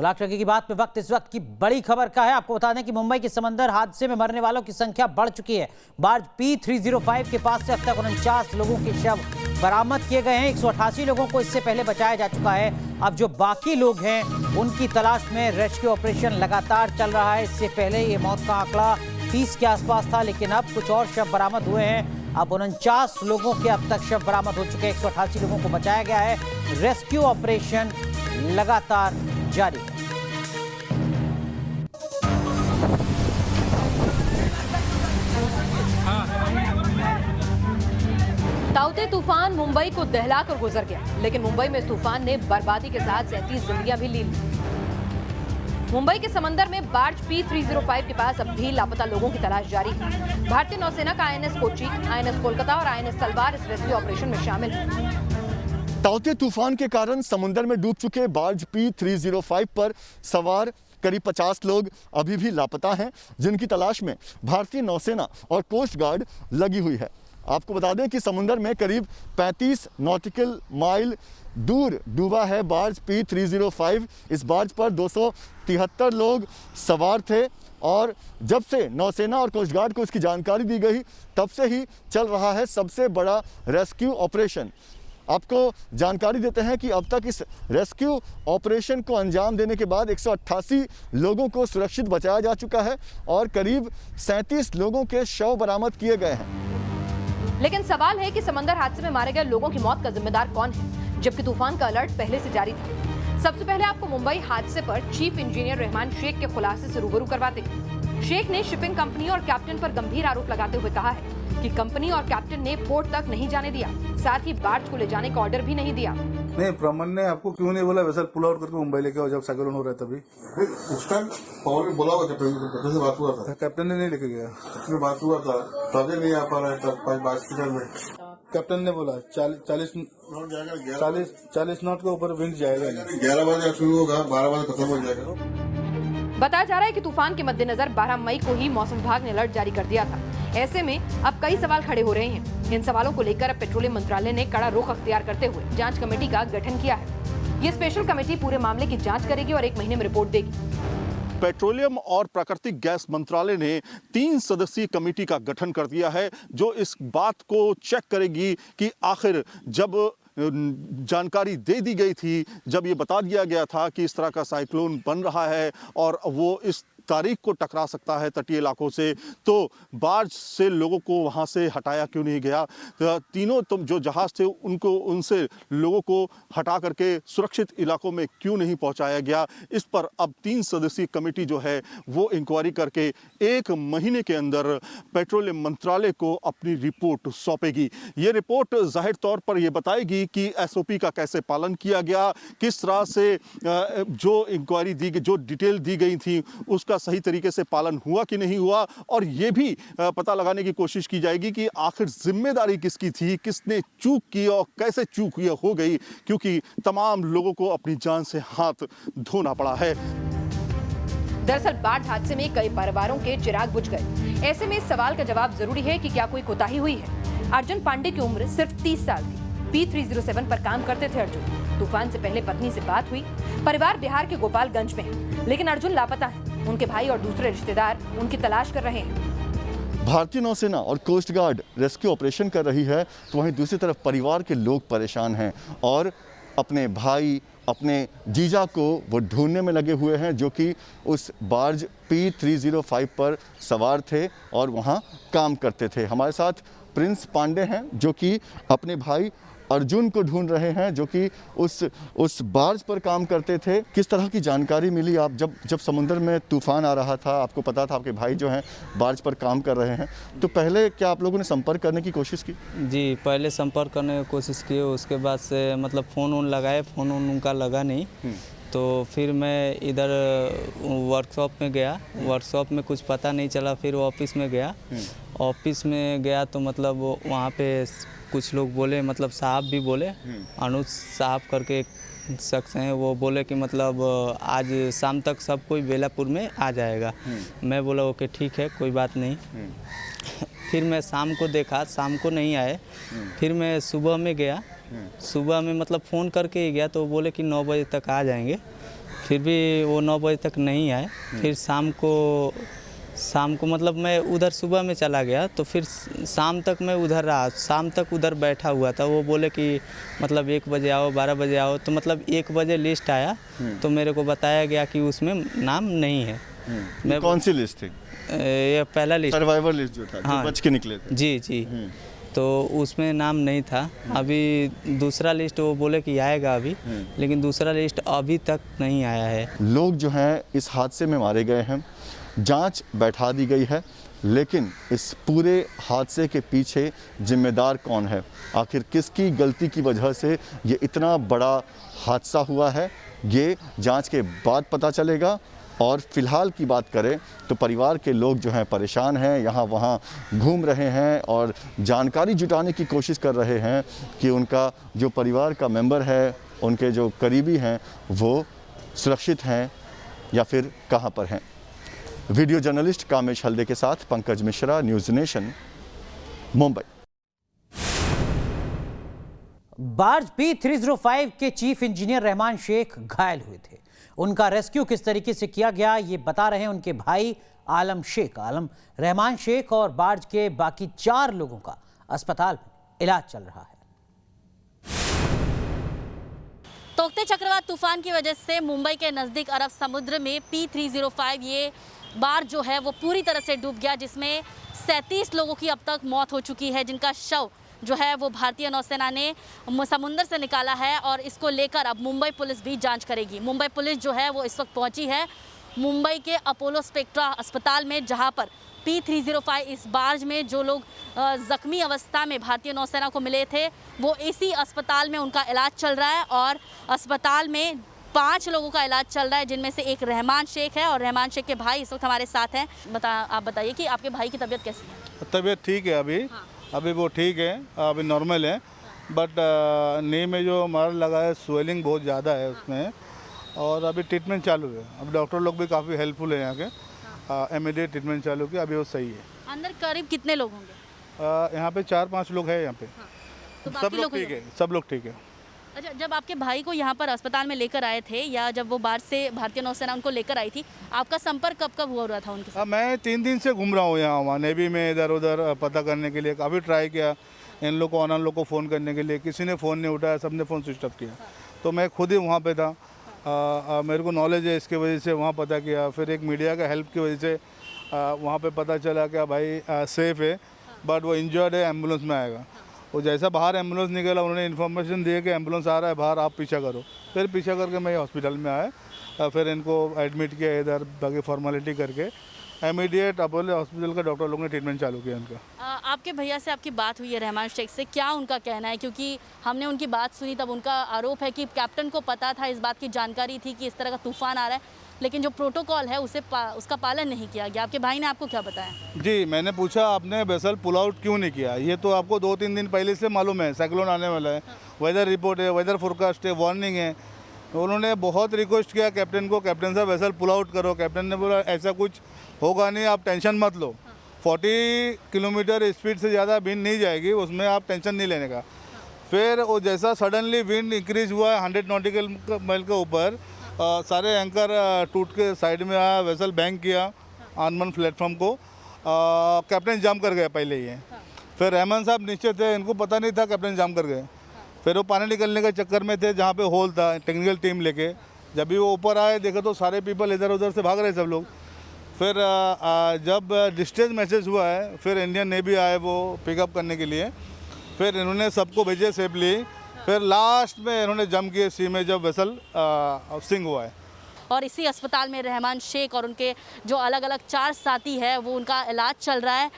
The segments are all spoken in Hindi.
लाख टके की बात पे वक्त इस वक्त की बड़ी खबर का है। आपको बता दें कि मुंबई के समंदर हादसे में मरने वालों की संख्या बढ़ चुकी है। बार्ज P305 के पास से अब तक 49 लोगों के शव बरामद किए गए हैं। 188 लोगों को इससे पहले बचाया जा चुका है। अब जो बाकी लोग हैं उनकी तलाश में रेस्क्यू ऑपरेशन लगातार चल रहा है। इससे पहले ये मौत का आंकड़ा 30 के आसपास था, लेकिन अब कुछ और शव बरामद हुए हैं। अब 49 लोगों के अब तक शव बरामद हो चुके हैं। 188 लोगों को बचाया गया है। रेस्क्यू ऑपरेशन लगातार जारी है। ताउते तूफान मुंबई को दहलाकर गुजर गया, लेकिन मुंबई में इस तूफान ने बर्बादी के साथ 37 जिंदगियां भी ली। मुंबई के समंदर में बार्ज P305 के पास अब भी लापता लोगों की तलाश जारी है। भारतीय नौसेना का INS कोच्चि, INS कोलकाता और INS तलवार इस रेस्क्यू ऑपरेशन में शामिल है। ताउते तूफान के कारण समुद्र में डूब चुके बार्ज P305 पर सवार करीब 50 लोग अभी भी लापता हैं, जिनकी तलाश में भारतीय नौसेना और कोस्ट गार्ड लगी हुई है। आपको बता दें कि समुद्र में करीब 35 नॉटिकल माइल दूर डूबा है बार्ज P305। इस बार्ज पर 273 लोग सवार थे और जब से नौसेना और कोस्ट गार्ड को इसकी जानकारी दी गई तब से ही चल रहा है सबसे बड़ा रेस्क्यू ऑपरेशन। आपको जानकारी देते हैं कि अब तक इस रेस्क्यू ऑपरेशन को अंजाम देने के बाद 188 लोगों को सुरक्षित बचाया जा चुका है और करीब 37 लोगों के शव बरामद किए गए हैं। लेकिन सवाल है कि समंदर हादसे में मारे गए लोगों की मौत का जिम्मेदार कौन है, जबकि तूफान का अलर्ट पहले से जारी था। सबसे पहले आपको मुंबई हादसे पर चीफ इंजीनियर रहमान शेख के खुलासे से रूबरू करवाते हैं। शेख ने शिपिंग कंपनी और कैप्टन पर गंभीर आरोप लगाते हुए कहा है कि कंपनी और कैप्टन ने पोर्ट तक नहीं जाने दिया, साथ ही बार्ज को ले जाने का ऑर्डर भी नहीं दिया। नहीं, प्रमन ने आपको क्यों नहीं बोला वैसा पुल आउट करके मुंबई लेके आओ जब साइक्लोन हो रहा है तभी? उस टाइम पवन ने बोला हुआ कैप्टन से बात हुआ था। कैप्टन ने नहीं लेके गया। उसमें बात हुआ था तभी नहीं आ पा रहा है तब बात की में। कैप्टन ने बोला 40 नॉट के ऊपर विंड जाएगा। 11 बजे शुरू होगा, 12 बजे खत्म हो जाएगा। बताया जा रहा है कि तूफान के मद्देनजर 12 मई को ही मौसम विभाग ने अलर्ट जारी कर दिया था। ऐसे में अब कई सवाल खड़े हो रहे हैं। इन सवालों को लेकर अब पेट्रोलियम मंत्रालय ने कड़ा रुख अख्तियार करते हुए जांच कमेटी का गठन किया है। ये स्पेशल कमेटी पूरे मामले की जांच करेगी और 1 महीने में रिपोर्ट देगी। पेट्रोलियम और प्राकृतिक गैस मंत्रालय ने 3 सदस्यीय कमेटी का गठन कर दिया है, जो इस बात को चेक करेगी कि आखिर जब जानकारी दे दी गई थी, जब ये बता दिया गया था कि इस तरह का साइक्लोन बन रहा है और वो इस तारीख को टकरा सकता है तटीय इलाकों से, तो बार्ज से लोगों को वहाँ से हटाया क्यों नहीं गया? तीनों जो जहाज थे उनसे लोगों को हटा करके सुरक्षित इलाकों में क्यों नहीं पहुँचाया गया? इस पर अब 3 सदस्यीय कमेटी जो है वो इंक्वायरी करके 1 महीने के अंदर पेट्रोलियम मंत्रालय को अपनी रिपोर्ट सौंपेगी। ये रिपोर्ट जाहिर तौर पर यह बताएगी कि SOP का कैसे पालन किया गया, किस तरह से जो इंक्वायरी दी गई, जो डिटेल दी गई थी उसका सही तरीके से पालन हुआ कि नहीं हुआ, और यह भी पता लगाने की कोशिश की जाएगी कि आखिर जिम्मेदारी किसकी थी, किसने चूक की और कैसे चूक ये हो गई, क्योंकि तमाम लोगों को अपनी जान से हाथ धोना पड़ा है। दरअसल बाढ़ हादसे में कई परिवारों के चिराग बुझ गए। ऐसे में इस सवाल का जवाब जरूरी है कि क्या कोई कोताही हुई है। अर्जुन पांडे की उम्र सिर्फ 30 साल थी। P307 पर काम करते थे अर्जुन। तूफान से पहले पत्नी से बात हुई। परिवार बिहार के गोपालगंज में है, लेकिन अर्जुन लापता है। उनके भाई और दूसरे रिश्तेदार उनकी तलाश कर रहे हैं। भारतीय नौसेना और कोस्ट गार्ड रेस्क्यू ऑपरेशन कर रही है, तो वहीं दूसरी तरफ परिवार के लोग परेशान हैं और अपने भाई, अपने जीजा को वो ढूंढने में लगे हुए हैं, जो कि उस बार्ज P305 पर सवार थे और वहाँ काम करते थे। हमारे साथ प्रिंस पांडे हैं, जो कि अपने भाई अर्जुन को ढूंढ रहे हैं, जो कि उस बार्ज पर काम करते थे। किस तरह की जानकारी मिली? आप जब समुद्र में तूफान आ रहा था, आपको पता था आपके भाई जो हैं बार्ज पर काम कर रहे हैं, तो पहले क्या आप लोगों ने संपर्क करने की कोशिश की? जी, पहले संपर्क करने की कोशिश की। उसके बाद से मतलब फ़ोन लगाए, फ़ोन उनका लगा नहीं। तो फिर मैं इधर वर्कशॉप में गया। वर्कशॉप में कुछ पता नहीं चला। फिर ऑफिस में गया। ऑफिस में गया तो मतलब वहाँ पे कुछ लोग बोले, मतलब साहब भी बोले, अनुज साहब करके एक शख्स हैं, वो बोले कि मतलब आज शाम तक सब कोई बेलापुर में आ जाएगा। मैं बोला ओके ठीक है, कोई बात नहीं। फिर मैं शाम को देखा, शाम को नहीं आए। फिर मैं सुबह में गया। सुबह में मतलब फ़ोन करके ही गया तो बोले कि 9 बजे तक आ जाएंगे। फिर भी वो 9 बजे तक नहीं आए। फिर शाम को मतलब मैं उधर सुबह में चला गया, तो फिर शाम तक मैं उधर रहा, शाम तक उधर बैठा हुआ था। वो बोले कि मतलब 1 बजे आओ, 12 बजे आओ। तो मतलब 1 बजे लिस्ट आया, तो मेरे को बताया गया कि उसमें नाम नहीं है। मैं कौन सी लिस्ट थी? ये पहला लिस्ट, सर्वाइवर लिस्ट जो था, जो हाँ, बच के निकले थे। जी। तो उसमें नाम नहीं था। अभी दूसरा लिस्ट वो बोले कि आएगा अभी, लेकिन दूसरा लिस्ट अभी तक नहीं आया है। लोग जो हैं इस हादसे में मारे गए हैं, जांच बैठा दी गई है, लेकिन इस पूरे हादसे के पीछे जिम्मेदार कौन है, आखिर किसकी गलती की वजह से ये इतना बड़ा हादसा हुआ है, ये जांच के बाद पता चलेगा। और फिलहाल की बात करें तो परिवार के लोग जो हैं परेशान हैं, यहाँ वहाँ घूम रहे हैं और जानकारी जुटाने की कोशिश कर रहे हैं कि उनका जो परिवार का मेंबर है, उनके जो करीबी हैं, वो सुरक्षित हैं या फिर कहाँ पर हैं। वीडियो जर्नलिस्ट कामेश हल्दे के साथ Pankaj Mishra, news nation, Mumbai. Barge P305 के चीफ इंजीनियर रहमान शेख घायल हुए थे। उनका रेस्क्यू किस तरीके से किया गया ये बता रहे हैं उनके भाई आलम शेख। रहमान शेख और बार्ज के बाकी 4 लोगों का अस्पताल में इलाज चल रहा है। तोक्ते चक्रवात तूफान की वजह से मुंबई के नज़दीक अरब समुद्र में P305 ये बार जो है वो पूरी तरह से डूब गया, जिसमें 37 लोगों की अब तक मौत हो चुकी है, जिनका शव जो है वो भारतीय नौसेना ने समुद्र से निकाला है। और इसको लेकर अब मुंबई पुलिस भी जांच करेगी। मुंबई पुलिस जो है वो इस वक्त पहुंची है मुंबई के अपोलो स्पेक्ट्रा अस्पताल में, जहां पर P305 इस बार्ज में जो लोग जख्मी अवस्था में भारतीय नौसेना को मिले थे, वो इसी अस्पताल में उनका इलाज चल रहा है। और अस्पताल में 5 लोगों का इलाज चल रहा है, जिनमें से एक रहमान शेख है और रहमान शेख के भाई इस वक्त हमारे साथ हैं। आप बताइए कि आपके भाई की तबीयत कैसी है? तबीयत ठीक है अभी वो ठीक है, अभी नॉर्मल है। बट नी में जो मार लगा है, स्वेलिंग बहुत ज़्यादा है उसमें, और अभी ट्रीटमेंट चालू है। अब डॉक्टर लोग भी काफ़ी हेल्पफुल है यहाँ के, इमीडिएट ट्रीटमेंट चालू किया, अभी वो सही है। अंदर करीब कितने लोग होंगे? यहाँ पे 4-5 लोग हैं यहाँ पे। तो सब बाकी लोग ठीक है, सब लोग ठीक है। अच्छा, जब आपके भाई को यहाँ पर अस्पताल में लेकर आए थे, या जब वो बाहर से भारतीय नौसेना उनको लेकर आई थी, आपका संपर्क कब कब हुआ था उनके साथ? मैं 3 दिन से घूम रहा हूँ यहाँ वहाँ नेवी में, इधर उधर पता करने के लिए काफ़ी ट्राई किया, इन लोग को ऑनर लोग को फ़ोन करने के लिए, किसी ने फ़ोन नहीं उठाया, सबने फ़ोन स्विच ऑफ किया। तो मैं खुद ही वहाँ पे था, मेरे को नॉलेज है इसकी वजह से वहाँ पता किया। फिर एक मीडिया का हेल्प की वजह से वहाँ पे पता चला कि भाई सेफ़ है, बट वो इंजर्ड है, एम्बुलेंस में आएगा। वो जैसा बाहर एम्बुलेंस निकला, उन्होंने इन्फॉर्मेशन दी कि एम्बुलेंस आ रहा है बाहर, आप पीछा करो। फिर पीछा करके मैं हॉस्पिटल में आया, फिर इनको एडमिट किया इधर, बाकी फॉर्मेलिटी करके इमीडिएट अपोलो हॉस्पिटल का डॉक्टर लोगों ने ट्रीटमेंट चालू किया उनका। आपके भैया से आपकी बात हुई है रहमान शेख से, क्या उनका कहना है? क्योंकि हमने उनकी बात सुनी, तब उनका आरोप है कि कैप्टन को पता था, इस बात की जानकारी थी कि इस तरह का तूफान आ रहा है, लेकिन जो प्रोटोकॉल है उसका पालन नहीं किया गया। आपके भाई ने आपको क्या बताया? जी, मैंने पूछा आपने वेसल पुल आउट क्यों नहीं किया? ये तो आपको 2-3 दिन पहले से मालूम है, साइक्लोन आने वाला है, वेदर रिपोर्ट है, वेदर फोरकास्ट है, वार्निंग है। उन्होंने बहुत रिक्वेस्ट किया कैप्टन को, कैप्टन साहब वेसल पुल आउट करो। कैप्टन ने बोला ऐसा कुछ होगा नहीं, आप टेंशन मत लो, 40 किलोमीटर स्पीड से ज़्यादा विंड नहीं जाएगी, उसमें आप टेंशन नहीं लेने का। फिर वो जैसा सडनली विंड इंक्रीज हुआ 100 नॉटिकल माइल के ऊपर, सारे एंकर टूट के साइड में आया, वेसल बैंक किया ऑनमन प्लेटफॉर्म को, कैप्टन जाम कर गए पहले ही। फिर रहमान साहब नीचे थे, इनको पता नहीं था कैप्टन जाम कर गए। फिर वो पानी निकलने के चक्कर में थे, जहाँ पे होल था, टेक्निकल टीम लेके जब भी वो ऊपर आए, देखे तो सारे पीपल इधर उधर से भाग रहे सब लोग। फिर जब डिस्ट्रेस मैसेज हुआ है, फिर इंडियन नेवी आए वो पिकअप करने के लिए, फिर इन्होंने सबको भेजे सेफली। फिर लास्ट में इन्होंने जम किए सी में जब वेसल सिंक हुआ है। और इसी अस्पताल में रहमान शेख और उनके जो अलग अलग 4 साथी है, वो उनका इलाज चल रहा है।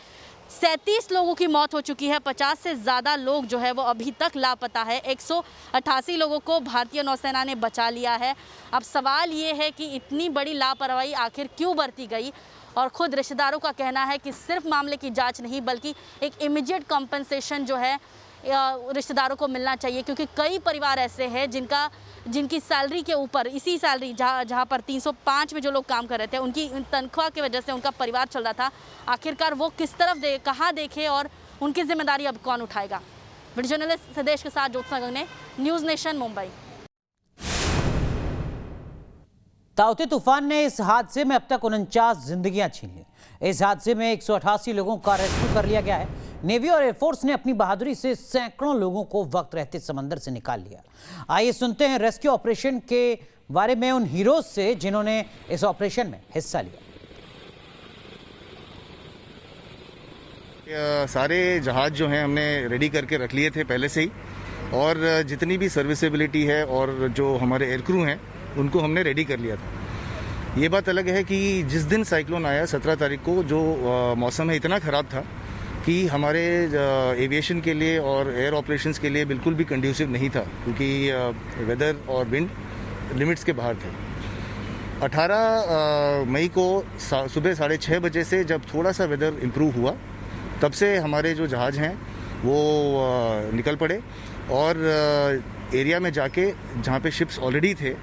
37 लोगों की मौत हो चुकी है, 50 से ज़्यादा लोग जो है वो अभी तक लापता है। 188 लोगों को भारतीय नौसेना ने बचा लिया है। अब सवाल ये है कि इतनी बड़ी लापरवाही आखिर क्यों बरती गई? और ख़ुद रिश्तेदारों का कहना है कि सिर्फ मामले की जांच नहीं, बल्कि एक इमीडिएट कंपनसेशन जो है रिश्तेदारों को मिलना चाहिए, क्योंकि कई परिवार ऐसे हैं जिनकी सैलरी के ऊपर, इसी सैलरी जहाँ पर 305 में जो लोग काम कर रहे थे, उनकी तनख्वाह की वजह से उनका परिवार चल रहा था। आखिरकार वो किस तरफ कहाँ देखे और उनकी जिम्मेदारी अब कौन उठाएगा? वीडियो जर्नलिस्ट सदेश के साथ ज्योत्सना गंगने, न्यूज़ नेशन, मुंबई। ताउते तूफान ने इस हादसे में अब तक 49 जिंदगियां छीन ली। इस हादसे में 188 लोगों का रेस्क्यू कर लिया गया है। नेवी और एयरफोर्स ने अपनी बहादुरी से सैकड़ों लोगों को वक्त रहते समंदर से निकाल लिया। आइए सुनते हैं रेस्क्यू ऑपरेशन के बारे में उन हीरोज से जिन्होंने इस ऑपरेशन में हिस्सा लिया। सारे जहाज जो हैं हमने रेडी करके रख लिए थे पहले से ही, और जितनी भी सर्विसेबिलिटी है और जो हमारे एयरक्रू हैं उनको हमने रेडी कर लिया था। ये बात अलग है कि जिस दिन साइक्लोन आया 17 तारीख को, जो मौसम है इतना ख़राब था कि हमारे एविएशन के लिए और एयर ऑपरेशंस के लिए बिल्कुल भी कंड्यूसिव नहीं था, क्योंकि वेदर और विंड लिमिट्स के बाहर थे। 18 मई को सुबह 6:30 बजे से जब थोड़ा सा वेदर इम्प्रूव हुआ, तब से हमारे जो जहाज़ हैं वो निकल पड़े और एरिया में जाके जहाँ पे शिप्स ऑलरेडी थे,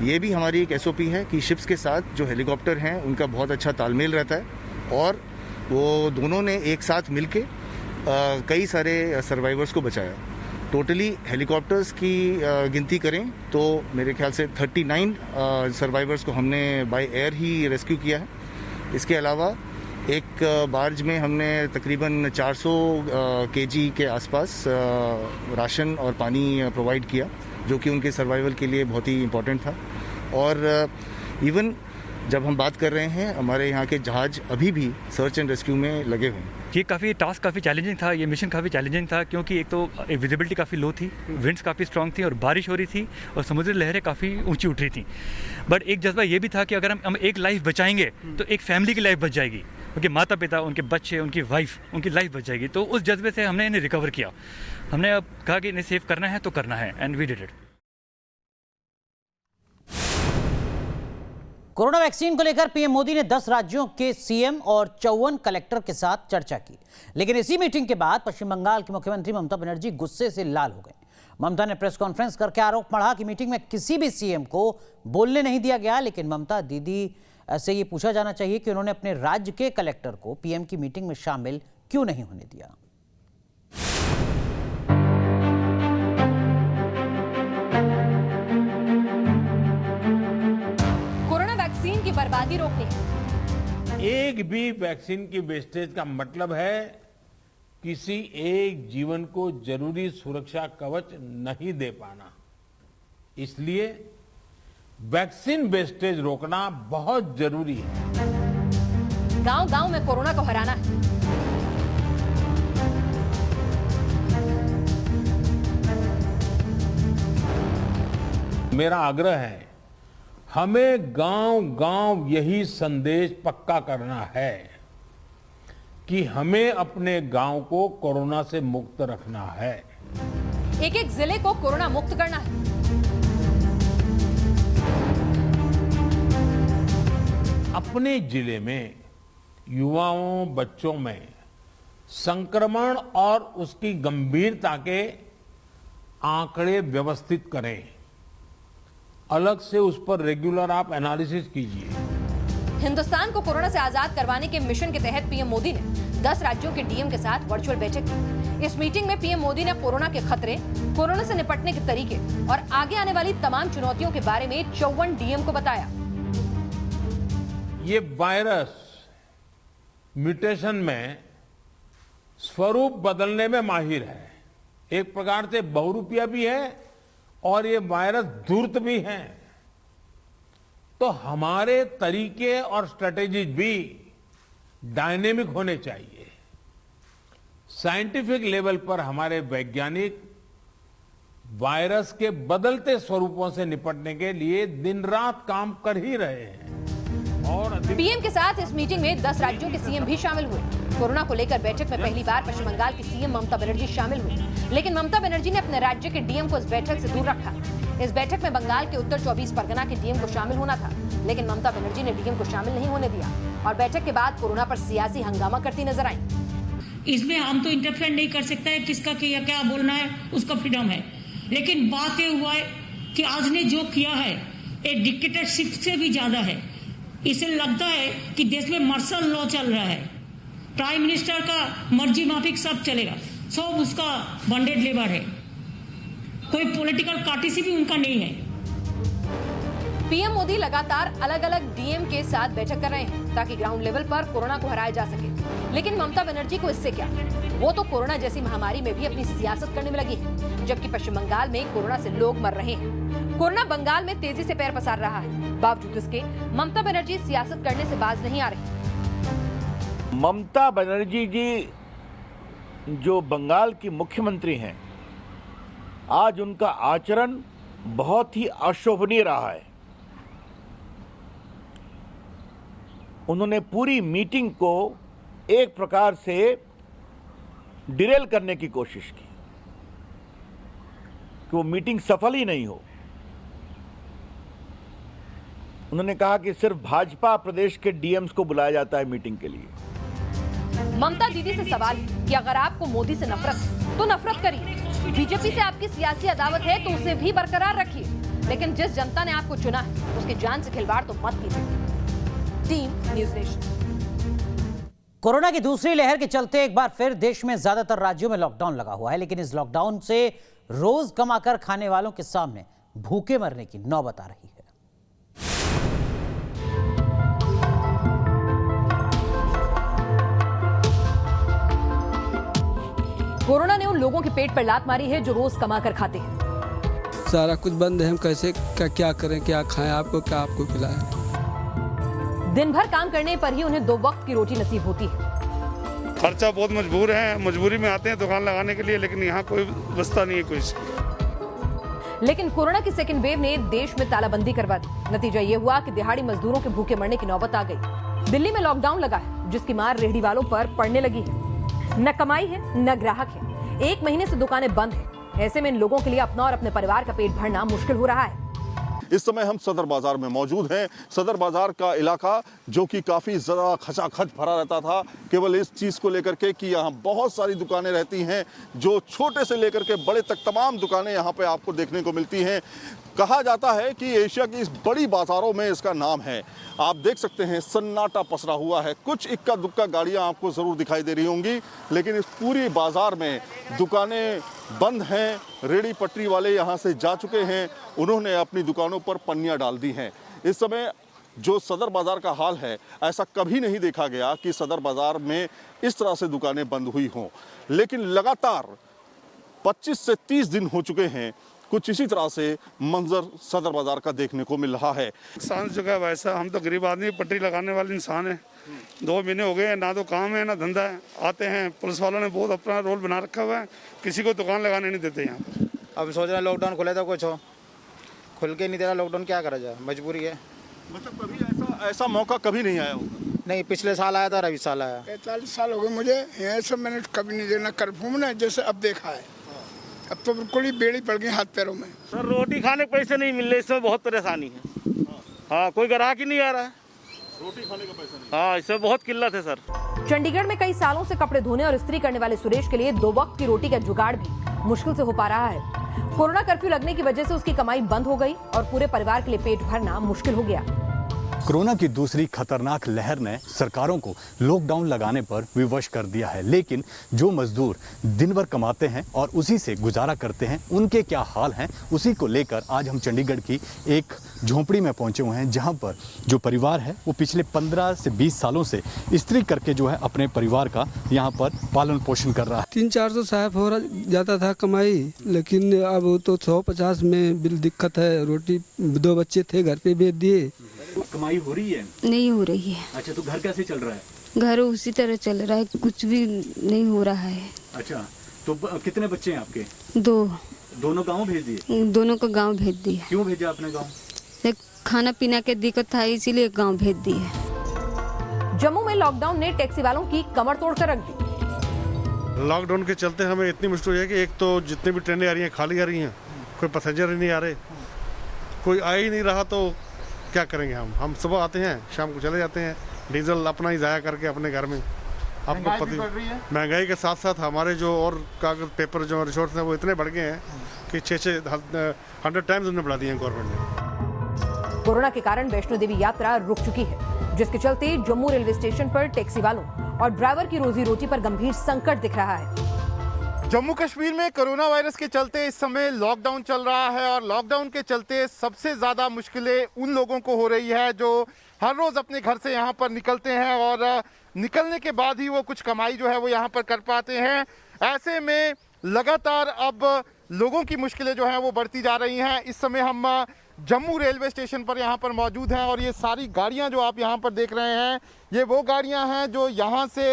ये भी हमारी एक एसओपी है कि शिप्स के साथ जो हेलीकॉप्टर हैं उनका बहुत अच्छा तालमेल रहता है, और वो दोनों ने एक साथ मिलके कई सारे सर्वाइवर्स को बचाया। टोटली हेलीकॉप्टर्स की गिनती करें तो मेरे ख्याल से 39 सर्वाइवर्स को हमने बाय एयर ही रेस्क्यू किया है। इसके अलावा एक बार्ज में हमने तकरीबन 400 केजी के आसपास राशन और पानी प्रोवाइड किया, जो कि उनके सर्वाइवल के लिए बहुत ही इम्पोर्टेंट था। और इवन जब हम बात कर रहे हैं, हमारे यहाँ के जहाज अभी भी सर्च एंड रेस्क्यू में लगे हुए हैं। ये टास्क काफ़ी चैलेंजिंग था, ये मिशन काफ़ी चैलेंजिंग था, क्योंकि एक तो विजिबिलिटी काफ़ी लो थी, विंड्स काफ़ी स्ट्रांग थी और बारिश हो रही थी और समुद्री लहरें काफ़ी ऊंची उठ रही थी। बट एक जज्बा ये भी था कि अगर हम एक लाइफ बचाएंगे तो एक फैमिली की लाइफ बच जाएगी, उनके माता पिता, उनके बच्चे, उनकी वाइफ, उनकी लाइफ बच जाएगी। तो उस जज्बे से हमने इन्हें रिकवर किया। हमने अब कहा कि इन्हें सेव करना है तो करना है, and we did it. Corona vaccine को लेकर पीएम मोदी ने 10 राज्यों के सीएम और 54 कलेक्टर के साथ चर्चा की, लेकिन इसी मीटिंग के बाद पश्चिम बंगाल की मुख्यमंत्री ममता बनर्जी गुस्से से लाल हो गए। ममता ने प्रेस कॉन्फ्रेंस करके आरोप मढ़ा कि मीटिंग में किसी भी सीएम को बोलने नहीं दिया गया, लेकिन ममता दीदी से ये पूछा जाना चाहिए कि उन्होंने अपने राज्य के कलेक्टर को पीएम की मीटिंग में शामिल क्यों नहीं होने दिया। की बर्बादी रोकनी। एक भी वैक्सीन की वेस्टेज का मतलब है किसी एक जीवन को जरूरी सुरक्षा कवच नहीं दे पाना। इसलिए वैक्सीन वेस्टेज रोकना बहुत जरूरी है। गांव-गांव में कोरोना को हराना है। मेरा आग्रह है, हमें गांव-गांव यही संदेश पक्का करना है कि हमें अपने गांव को कोरोना से मुक्त रखना है। एक-एक जिले को कोरोना मुक्त करना है। अपने जिले में युवाओं, बच्चों में संक्रमण और उसकी गंभीरता के आंकड़े व्यवस्थित करें। अलग से उस पर रेगुलर आप एनालिसिस कीजिए। हिंदुस्तान को कोरोना से आजाद करवाने के मिशन के तहत पीएम मोदी ने 10 राज्यों के डीएम के साथ वर्चुअल बैठक की। इस मीटिंग में पीएम मोदी ने कोरोना के खतरे, कोरोना से निपटने के तरीके और आगे आने वाली तमाम चुनौतियों के बारे में 54 डीएम को बताया। ये वायरस म्यूटेशन में स्वरूप बदलने में माहिर है, एक प्रकार से बहुरूपिया भी है और ये वायरस धूर्त भी है। तो हमारे तरीके और स्ट्रेटेजीज भी डायनेमिक होने चाहिए। साइंटिफिक लेवल पर हमारे वैज्ञानिक वायरस के बदलते स्वरूपों से निपटने के लिए दिन रात काम कर ही रहे हैं। और पीएम के साथ इस मीटिंग में 10 राज्यों के सीएम भी शामिल हुए। कोरोना को लेकर बैठक में पहली बार पश्चिम बंगाल की सीएम ममता बनर्जी शामिल हुई, लेकिन ममता बनर्जी ने अपने राज्य के डीएम को इस बैठक से दूर रखा। इस बैठक में बंगाल के उत्तर 24 परगना के डीएम को शामिल होना था, लेकिन ममता बनर्जी ने डीएम को शामिल नहीं होने दिया और बैठक के बाद कोरोना पर सियासी हंगामा करती नजर आई। इसमें हम तो इंटरफेयर नहीं कर सकते हैं, किसका क्या बोलना है उसका फ्रीडम है, लेकिन बात ये हुआ है कि आज ने जो किया है एक डिक्टेटरशिप से भी ज्यादा है। इसे लगता है कि देश में मार्शल लॉ चल रहा है, प्राइम मिनिस्टर का मर्जी माफिक सब चलेगा, सब उसका बॉन्डेड लेबर है, कोई पॉलिटिकल पार्टी से भी उनका नहीं है। पीएम मोदी लगातार अलग अलग डीएम के साथ बैठक कर रहे हैं ताकि ग्राउंड लेवल पर कोरोना को हराया जा सके। लेकिन ममता बनर्जी को इससे क्या, वो तो कोरोना जैसी महामारी में भी अपनी सियासत करने में लगी है, जबकि पश्चिम बंगाल में कोरोना से लोग मर रहे हैं। कोरोना बंगाल में तेजी से पैर पसार रहा है, बावजूद इसके ममता बनर्जी सियासत करने से बाज नहीं आ रही। ममता बनर्जी जी जो बंगाल की मुख्यमंत्री हैं, आज उनका आचरण बहुत ही अशोभनीय रहा है। उन्होंने पूरी मीटिंग को एक प्रकार से डिरेल करने की कोशिश की कि वो मीटिंग सफल ही नहीं हो। उन्होंने कहा कि सिर्फ भाजपा प्रदेश के डीएम्स को बुलाया जाता है मीटिंग के लिए। ममता दीदी से सवाल है कि अगर आपको मोदी से नफरत है तो नफरत करिए, बीजेपी से आपकी सियासी अदावत है तो उसे भी बरकरार रखिए, लेकिन जिस जनता ने आपको चुना है उसके जान से खिलवाड़ तो मत कीजिए। Team news nation. कोरोना की दूसरी लहर के चलते एक बार फिर देश में ज्यादातर राज्यों में लॉकडाउन लगा हुआ है, लेकिन इस लॉकडाउन से रोज कमाकर खाने वालों के सामने भूखे मरने की नौबत आ रही है। कोरोना ने उन लोगों के पेट पर लात मारी है जो रोज कमाकर खाते हैं। सारा कुछ बंद है, हम कैसे क्या करें, क्या खाएं, आपको क्या आपको खिलाएं। दिन भर काम करने पर ही उन्हें 2 वक्त की रोटी नसीब होती है। खर्चा बहुत मजबूर है, मजबूरी में आते हैं दुकान लगाने के लिए, लेकिन यहाँ कोई बचता नहीं है कुछ। लेकिन कोरोना की सेकेंड वेव ने देश में तालाबंदी करवा दी। नतीजा ये हुआ कि दिहाड़ी मजदूरों के भूखे मरने की नौबत आ गई। दिल्ली में लॉकडाउन लगा है, जिसकी मार रेहड़ी वालों पर पड़ने लगी है। न कमाई है न ग्राहक है, 1 महीने से दुकानें बंद है। ऐसे में इन लोगों के लिए अपना और अपने परिवार का पेट भरना मुश्किल हो रहा है। इस समय हम सदर बाजार में मौजूद हैं। सदर बाजार का इलाका जो कि काफ़ी ज़्यादा खचाखच भरा रहता था, केवल इस चीज़ को लेकर के कि यहाँ बहुत सारी दुकानें रहती हैं, जो छोटे से लेकर के बड़े तक तमाम दुकानें यहाँ पे आपको देखने को मिलती हैं। कहा जाता है कि एशिया की इस बड़ी बाजारों में इसका नाम है। आप देख सकते हैं सन्नाटा पसरा हुआ है। कुछ इक्का दुक्का गाड़ियाँ आपको ज़रूर दिखाई दे रही होंगी, लेकिन इस पूरी बाजार में दुकानें बंद हैं। रेहड़ी पटरी वाले यहाँ से जा चुके हैं, उन्होंने अपनी दुकानों पर पन्नियाँ डाल दी हैं। इस समय जो सदर बाजार का हाल है, ऐसा कभी नहीं देखा गया कि सदर बाजार में इस तरह से दुकानें बंद हुई हों। लेकिन लगातार 25 से 30 दिन हो चुके हैं, कुछ इसी तरह से मंजर सदर बाजार का देखने को मिल रहा है। इंसान जो है वैसा, हम तो गरीब आदमी पटरी लगाने वाले इंसान हैं। 2 महीने हो गए, ना तो काम है ना धंधा है। आते हैं, पुलिस वालों ने बहुत अपना रोल बना रखा हुआ है, किसी को दुकान लगाने नहीं देते यहाँ पर। अब सोच रहे हैं लॉकडाउन खुले तो कुछ हो, खुल के नहीं दे रहा लॉकडाउन, क्या करा जाए, मजबूरी है। मतलब कभी ऐसा मौका कभी नहीं आया होगा? नहीं, पिछले साल आया था, रवि साल आया। 45 साल हो गए मुझे, ऐसा मैंने कभी नहीं देखना कर्फ्यू में, जैसे अब देखा है। अब तो बिल्कुल ही बेड़ी पड़ गई हाथ पैरों में। सर रोटी खाने के पैसे नहीं मिल रहे, इसमें बहुत परेशानी है। हाँ, कोई ग्राहक ही नहीं आ रहा है, रोटी खाने का पैसा नहीं। हाँ, इसमें बहुत किल्लत है सर। चंडीगढ़ में कई सालों से कपड़े धोने और इस्त्री करने वाले सुरेश के लिए 2 वक्त की रोटी का जुगाड़ भी मुश्किल से हो पा रहा है। कोरोना कर्फ्यू लगने की वजह से उसकी कमाई बंद हो गई और पूरे परिवार के लिए पेट भरना मुश्किल हो गया। कोरोना की दूसरी खतरनाक लहर ने सरकारों को लॉकडाउन लगाने पर विवश कर दिया है, लेकिन जो मजदूर दिन भर कमाते हैं और उसी से गुजारा करते हैं, उनके क्या हाल हैं, उसी को लेकर आज हम चंडीगढ़ की एक झोंपड़ी में पहुंचे हुए हैं, जहां पर जो परिवार है वो पिछले 15 से 20 सालों से इस्त्री करके जो है अपने परिवार का यहां पर पालन पोषण कर रहा है। 300-400 साहब हो जाता था कमाई, लेकिन अब तो 150 में बिल दिक्कत है। रोटी 2 बच्चे थे, घर पे भेज दिए। कमाई हो रही है? नहीं हो रही है। अच्छा, तो घर कैसे चल रहा है? घर उसी तरह चल रहा है, कुछ भी नहीं हो रहा है। अच्छा, तो कितने बच्चे हैं आपके? 2। दोनों गांव भेज दिए? दोनों को गांव भेज दिए। क्यों भेजा आपने गांव? खाना पीना के दिक्कत था, इसीलिए गांव भेज दिए। जम्मू में लॉकडाउन ने टैक्सी वालों की कमर तोड़कर रख दी। लॉकडाउन के चलते हमें इतनी मुश्किल है कि एक तो जितनी भी ट्रेनें आ रही हैं खाली आ रही हैं, कोई पैसेंजर ही नहीं आ रहे, कोई आ ही नहीं रहा, तो क्या करेंगे हम सुबह आते हैं, शाम को चले जाते हैं, डीजल अपना ही ज़ाया करके अपने घर में। आपको पता, महंगाई के साथ साथ हमारे जो और कागज पेपर जो रिसोर्स हैं वो इतने बढ़ गए हैं कि 100 टाइम्स उन्होंने बढ़ा दिए हैं गवर्नमेंट ने। कोरोना के कारण वैष्णो देवी यात्रा रुक चुकी है, जिसके चलते जम्मू रेलवे स्टेशन पर टैक्सी वालों और ड्राइवर की रोजी रोटी पर गंभीर संकट दिख रहा है। जम्मू कश्मीर में कोरोना वायरस के चलते इस समय लॉकडाउन चल रहा है और लॉकडाउन के चलते सबसे ज़्यादा मुश्किलें उन लोगों को हो रही है जो हर रोज़ अपने घर से यहाँ पर निकलते हैं और निकलने के बाद ही वो कुछ कमाई जो है वो यहाँ पर कर पाते हैं। ऐसे में लगातार अब लोगों की मुश्किलें जो हैं वो बढ़ती जा रही हैं। इस समय हम जम्मू रेलवे स्टेशन पर यहाँ पर मौजूद हैं और ये सारी गाड़ियाँ जो आप यहाँ पर देख रहे हैं ये वो गाड़ियाँ हैं जो यहाँ से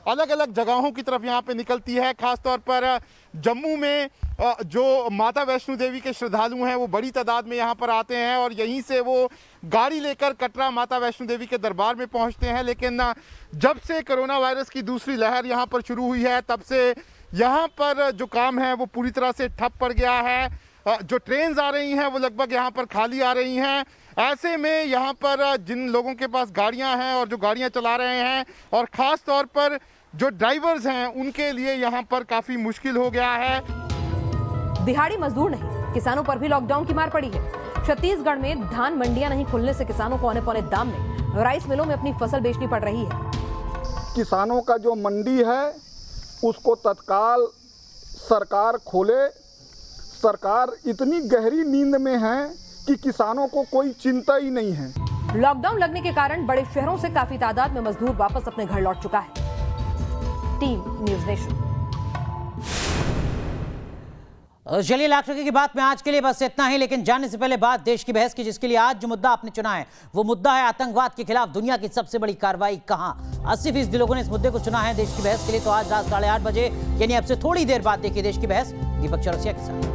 अलग अलग जगहों की तरफ यहाँ पे निकलती है। ख़ासतौर पर जम्मू में जो माता वैष्णो देवी के श्रद्धालु हैं वो बड़ी तादाद में यहाँ पर आते हैं और यहीं से वो गाड़ी लेकर कटरा माता वैष्णो देवी के दरबार में पहुँचते हैं। लेकिन जब से कोरोना वायरस की दूसरी लहर यहाँ पर शुरू हुई है तब से यहाँ पर जो काम है वो पूरी तरह से ठप पड़ गया है। जो ट्रेन्स आ रही हैं वो लगभग यहाँ पर खाली आ रही हैं। ऐसे में यहाँ पर जिन लोगों के पास गाड़ियाँ हैं और जो गाड़ियाँ चला रहे हैं और ख़ास तौर पर जो ड्राइवर्स हैं उनके लिए यहाँ पर काफ़ी मुश्किल हो गया है। दिहाड़ी मजदूर नहीं, किसानों पर भी लॉकडाउन की मार पड़ी है। छत्तीसगढ़ में धान मंडियां नहीं खुलने से किसानों को औने पौने दाम में राइस मिलों में अपनी फसल बेचनी पड़ रही है। किसानों का जो मंडी है उसको तत्काल सरकार खोले। सरकार इतनी गहरी नींद में है कि किसानों को कोई चिंता ही नहीं है। लॉकडाउन लगने के कारण बड़े शहरों से काफी तादाद में मजदूर वापस अपने घर लौट चुका है। Team news nation. चलिए लाख टके की बात में आज के लिए बस इतना ही, लेकिन जानने से पहले बात देश की बहस की, जिसके लिए आज जो मुद्दा आपने चुना है वो मुद्दा है आतंकवाद के खिलाफ दुनिया की सबसे बड़ी कार्रवाई कहां। 80% लोगों ने इस मुद्दे को चुना है देश की बहस के लिए। तो आज रात 8:30 बजे यानी अब से थोड़ी देर बाद देखिए देश की बहस दीपक चौरसिया के साथ।